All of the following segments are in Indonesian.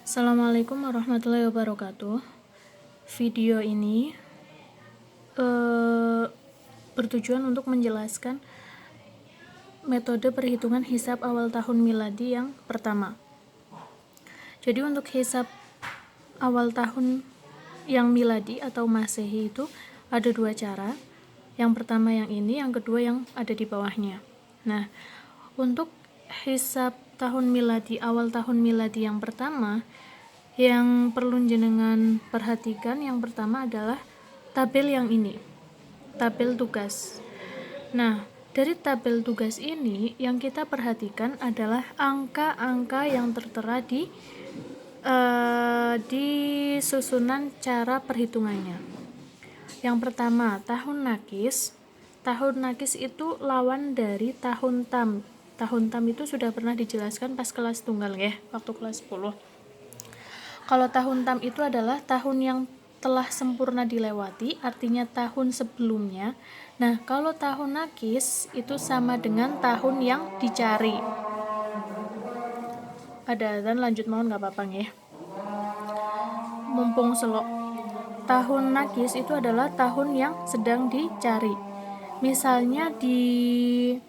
Assalamualaikum warahmatullahi wabarakatuh. Video ini bertujuan untuk menjelaskan metode perhitungan hisab awal tahun miladi yang pertama. Jadi untuk hisab awal tahun yang miladi atau masehi itu ada dua cara. Yang pertama yang ini, yang kedua yang ada di bawahnya. Nah, untuk hisab tahun miladi, awal tahun miladi yang pertama, yang perlu jenengan perhatikan yang pertama adalah tabel yang ini, tabel tugas. Nah, dari tabel tugas ini yang kita perhatikan adalah angka-angka yang tertera di susunan cara perhitungannya. Yang pertama, tahun nakis. Tahun nakis itu lawan dari tahun tam. Tahun tam itu sudah pernah dijelaskan pas kelas tunggal ya, waktu kelas 10. Kalau tahun tam itu adalah tahun yang telah sempurna dilewati, artinya tahun sebelumnya. Nah, kalau tahun nakis itu sama dengan tahun yang dicari. Ada dan lanjut mohon nggak apa-apa ya. Mumpung selok. Tahun nakis itu adalah tahun yang sedang dicari. Misalnya di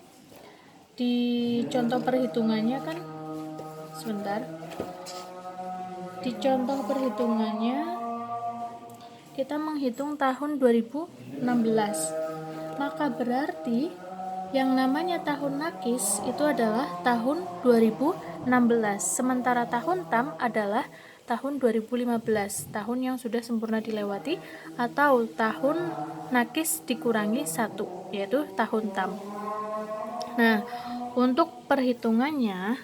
contoh perhitungannya kan sebentar. Di contoh perhitungannya kita menghitung tahun 2016. Maka berarti yang namanya tahun nakis itu adalah tahun 2016. Sementara tahun tam adalah tahun 2015, tahun yang sudah sempurna dilewati, atau tahun nakis dikurangi 1, yaitu tahun tam. Nah, untuk perhitungannya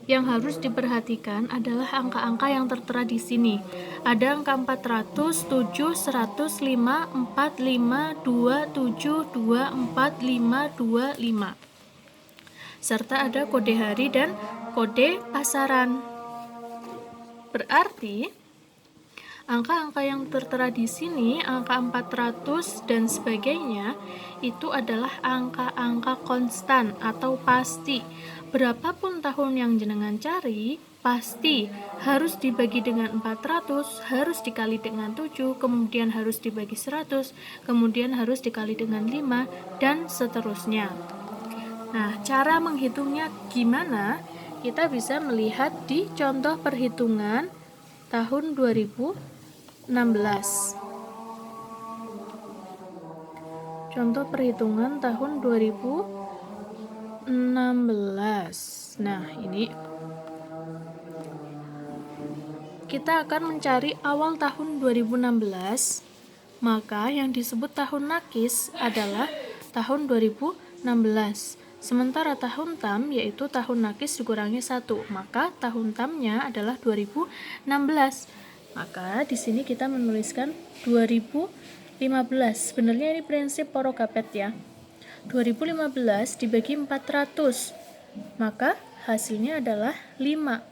yang harus diperhatikan adalah angka-angka yang tertera di sini. Ada angka 400, 7, 100, 5, 4, 5, 2, 7, 2, 4, 5, 2, 5. Serta ada kode hari dan kode pasaran. Berarti angka-angka yang tertera di sini, angka 400 dan sebagainya, itu adalah angka-angka konstan atau pasti. Berapapun tahun yang jenengan cari, pasti harus dibagi dengan 400, harus dikali dengan 7, kemudian harus dibagi 100, kemudian harus dikali dengan 5, dan seterusnya. Nah, cara menghitungnya gimana? Kita bisa melihat di contoh perhitungan tahun 2016. Contoh perhitungan tahun 2016. Nah, ini kita akan mencari awal tahun 2016. Maka yang disebut tahun nakis adalah tahun 2016. Sementara tahun tam yaitu tahun nakis dikurangi 1, maka tahun tamnya adalah 2016. Maka di sini kita menuliskan 2015. Sebenarnya ini prinsip porogapet ya. 2015 dibagi 400, maka hasilnya adalah 5.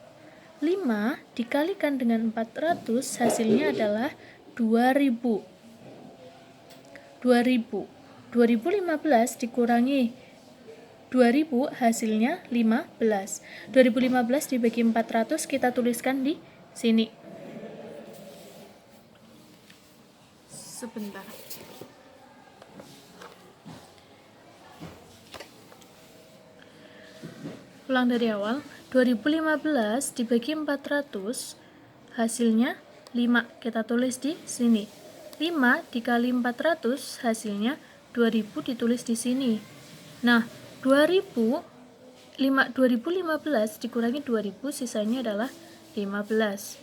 5 dikalikan dengan 400 hasilnya adalah 2000. 2015 dikurangi 2000 hasilnya 15. 2015 dibagi 400 kita tuliskan di sini. Sebentar. Ulang dari awal. 2015 dibagi 400 hasilnya 5. Kita tulis di sini. 5 dikali 400 hasilnya 2000 ditulis di sini. Nah, 2015 dikurangi 2000 sisanya adalah 15.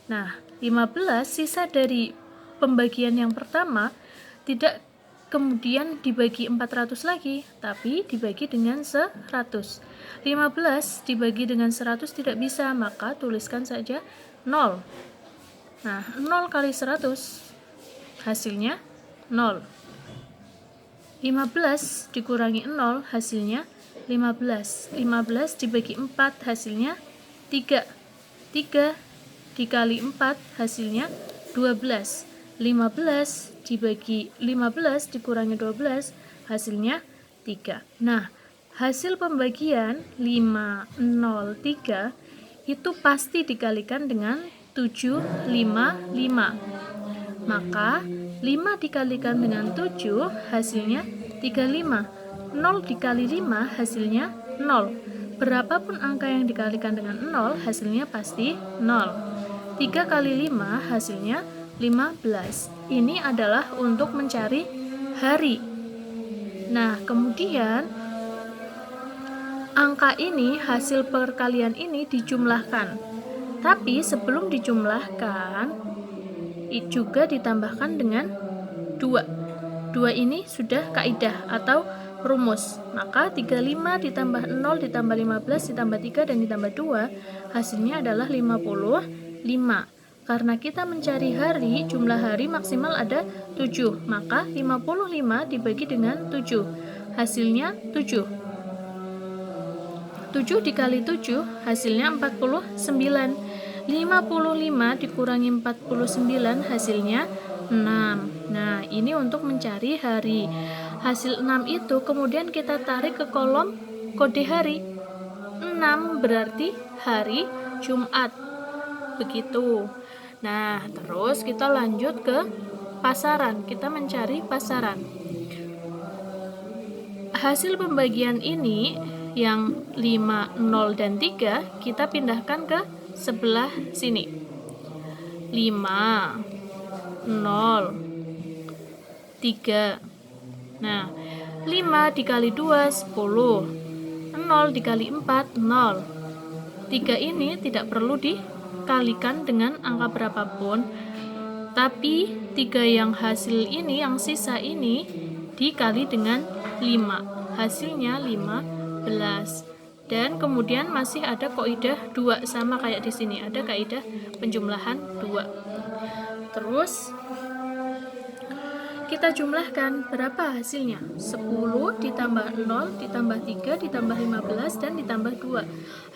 Nah, 15 sisa dari pembagian yang pertama tidak kemudian dibagi 400 lagi, tapi dibagi dengan 100. 15 dibagi dengan 100 tidak bisa, maka tuliskan saja 0. Nah, 0 kali 100 hasilnya 0. 15 dikurangi 0 hasilnya 15. 15 dibagi 4 hasilnya 3. 3 dikali 4 hasilnya 12. 15 dibagi 15 dikurangi 12 hasilnya 3. Nah, hasil pembagian 503 itu pasti dikalikan dengan 755. Maka 5 dikalikan dengan 7 hasilnya 35. 0 dikali 5 hasilnya 0. Berapapun angka yang dikalikan dengan 0 hasilnya pasti 0. 3 kali 5 hasilnya 15. Ini adalah untuk mencari hari. Nah, kemudian angka ini, hasil perkalian ini dijumlahkan. Tapi sebelum dijumlahkan juga ditambahkan dengan 2. 2 ini sudah kaidah atau rumus. Maka 35 ditambah 0 ditambah 15 ditambah 3 dan ditambah 2 hasilnya adalah 55. Karena kita mencari hari, jumlah hari maksimal ada 7. Maka 55 dibagi dengan 7 hasilnya 7. 7 dikali 7 hasilnya 49. 55 dikurangi 49 hasilnya 6. Nah, ini untuk mencari hari. Hasil 6 itu kemudian kita tarik ke kolom kode hari. 6 berarti hari Jumat. Begitu. Nah, terus kita lanjut ke pasaran. Kita mencari pasaran. Hasil pembagian ini yang 5, 0, dan 3 kita pindahkan ke sebelah sini. 5, 0, 3. Nah, 5 dikali 2, 10. 0 dikali 4, 0. 3 ini tidak perlu dikalikan dengan angka berapapun, tapi 3 yang hasil ini, yang sisa ini dikali dengan 5. Hasilnya 15. Dan kemudian masih ada kaidah 2, sama kayak di sini, ada kaidah penjumlahan 2. Terus kita jumlahkan berapa hasilnya? 10 ditambah 0 ditambah 3 ditambah 15 dan ditambah 2.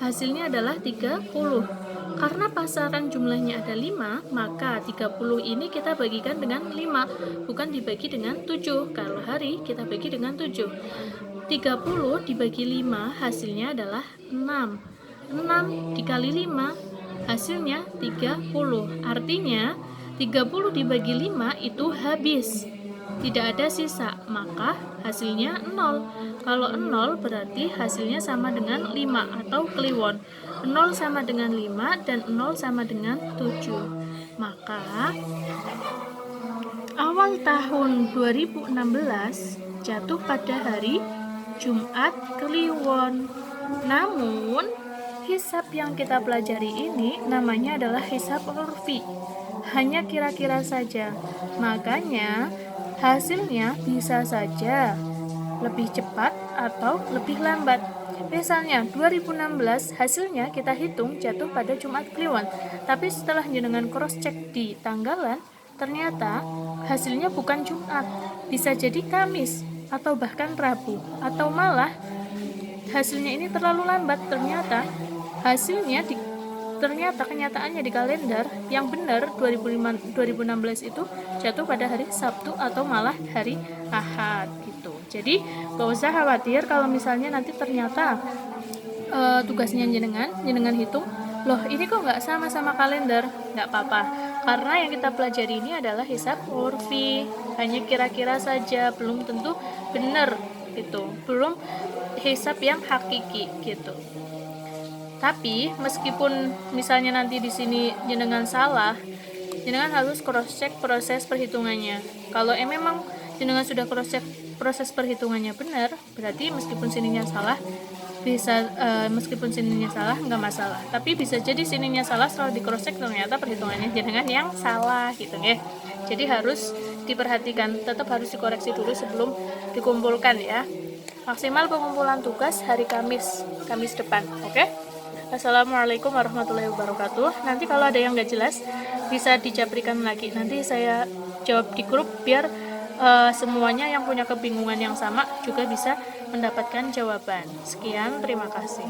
Hasilnya adalah 30. Karena pasaran jumlahnya ada 5, maka 30 ini kita bagikan dengan 5, bukan dibagi dengan 7. Kalau hari kita bagi dengan 7. 30 dibagi 5 hasilnya adalah 6. 6 dikali 5 hasilnya 30. Artinya 30 dibagi 5 itu habis. Tidak ada sisa, maka hasilnya 0. Kalau 0 berarti hasilnya sama dengan 5 atau kliwon. 0 sama dengan 5 dan 0 sama dengan 7. Maka awal tahun 2016 jatuh pada hari Jumat Kliwon. Namun hisab yang kita pelajari ini namanya adalah hisab urfi, hanya kira-kira saja. Makanya hasilnya bisa saja lebih cepat atau lebih lambat. Misalnya 2016 hasilnya kita hitung jatuh pada Jumat Kliwon, tapi setelah jenengan cross check di tanggalan ternyata hasilnya bukan Jumat, bisa jadi Kamis atau bahkan Rabu, atau malah hasilnya ini terlalu lambat. Ternyata hasilnya ternyata kenyataannya di kalender yang benar 2016 itu jatuh pada hari Sabtu atau malah hari Ahad gitu. Jadi gak usah khawatir kalau misalnya nanti ternyata tugasnya jenengan hitung, loh ini kok nggak sama kalender. Nggak apa-apa, karena yang kita pelajari ini adalah hisab urfi, hanya kira-kira saja, belum tentu benar gitu, belum hisab yang hakiki gitu. Tapi meskipun misalnya nanti di sini jenengan salah, jenengan harus cross check proses perhitungannya. Kalau memang jenengan sudah cross check proses perhitungannya benar, berarti meskipun sininya salah nggak masalah. Tapi bisa jadi sininya salah, setelah di cross check ternyata perhitungannya jenengan yang salah gitu ya. Jadi harus diperhatikan, tetap harus dikoreksi dulu sebelum dikumpulkan ya. Maksimal pengumpulan tugas hari Kamis depan, oke? Assalamualaikum warahmatullahi wabarakatuh. Nanti kalau ada yang nggak jelas bisa dijabrikan lagi. Nanti saya jawab di grup biar semuanya yang punya kebingungan yang sama juga bisa mendapatkan jawaban. Sekian, terima kasih.